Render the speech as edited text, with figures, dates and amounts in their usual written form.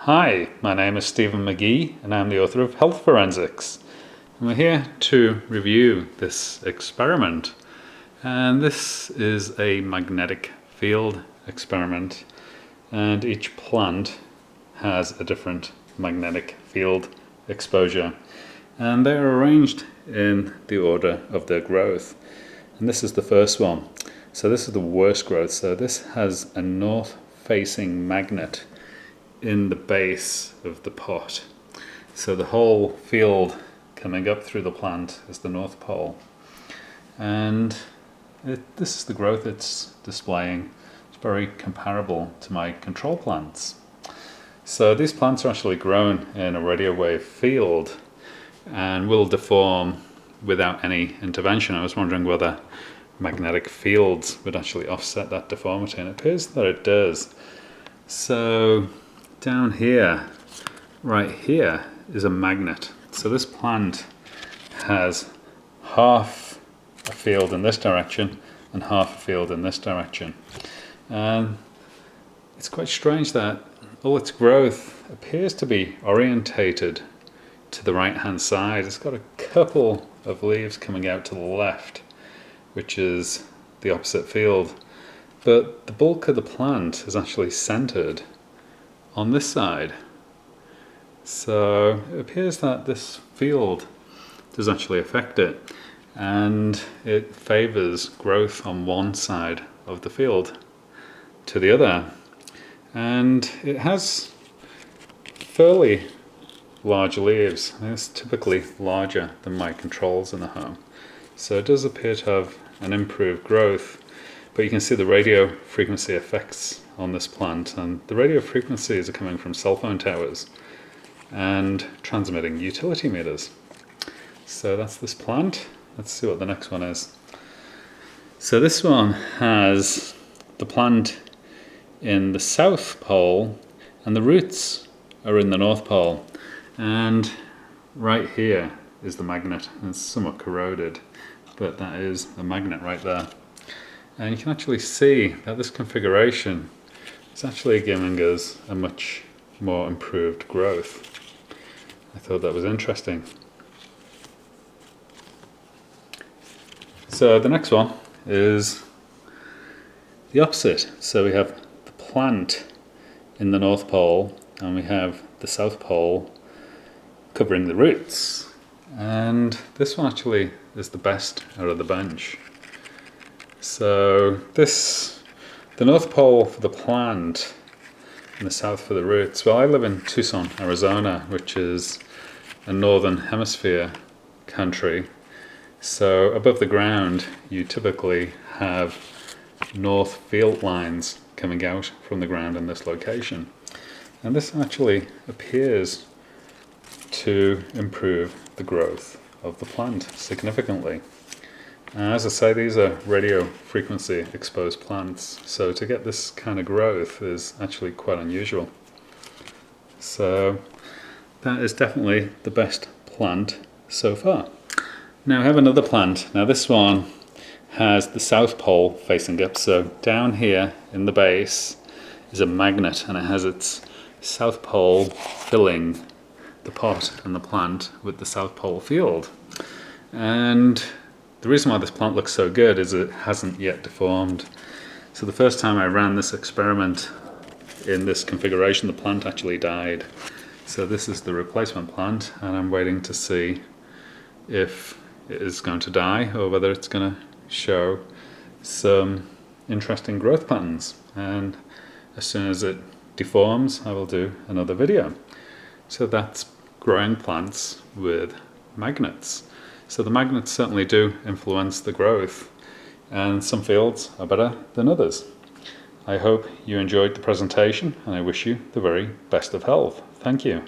Hi, my name is Stephen McGee and I'm the author of Health Forensics. And we're here to review this experiment. And this is a magnetic field experiment. And each plant has a different magnetic field exposure. And they're arranged in the order of their growth. And this is the first one. So this is the worst growth. So this has a north-facing magnet in the base of the pot. So the whole field coming up through the plant is the North Pole. And this is the growth it's displaying. It's very comparable to my control plants. So these plants are actually grown in a radio wave field and will deform without any intervention. I was wondering whether magnetic fields would actually offset that deformity, and it appears that it does. So down here, right here, is a magnet. So this plant has half a field in this direction and half a field in this direction. And it's quite strange that all its growth appears to be orientated to the right hand side. It's got a couple of leaves coming out to the left, which is the opposite field. But the bulk of the plant is actually centered on this side. So it appears that this field does actually affect it, and it favors growth on one side of the field to the other. And it has fairly large leaves. It's typically larger than my controls in the home. So it does appear to have an improved growth, but you can see the radio frequency effects on this plant, and the radio frequencies are coming from cell phone towers and transmitting utility meters. So that's this plant. Let's see what the next one is. So this one has the plant in the South Pole and the roots are in the North Pole, and right here is the magnet. It's somewhat corroded, but that is a magnet right there. And you can actually see that this configuration is actually giving us a much more improved growth. I thought that was interesting. So the next one is the opposite. So we have the plant in the North Pole and we have the South Pole covering the roots. And this one actually is the best out of the bunch. So the North Pole for the plant and the South for the roots. Well, I live in Tucson, Arizona, which is a northern hemisphere country. So above the ground, you typically have north field lines coming out from the ground in this location. And this actually appears to improve the growth of the plant significantly. As I say, these are radio frequency exposed plants, so to get this kind of growth is actually quite unusual. So that is definitely the best plant so far. Now I have another plant. Now this one has the South Pole facing up, so down here in the base is a magnet and it has its South Pole filling the pot and the plant with the South Pole field. And the reason why this plant looks so good is it hasn't yet deformed. So the first time I ran this experiment in this configuration, the plant actually died. So this is the replacement plant, and I'm waiting to see if it is going to die or whether it's going to show some interesting growth patterns. And as soon as it deforms, I will do another video. So that's growing plants with magnets. So the magnets certainly do influence the growth, and some fields are better than others. I hope you enjoyed the presentation and I wish you the very best of health. Thank you.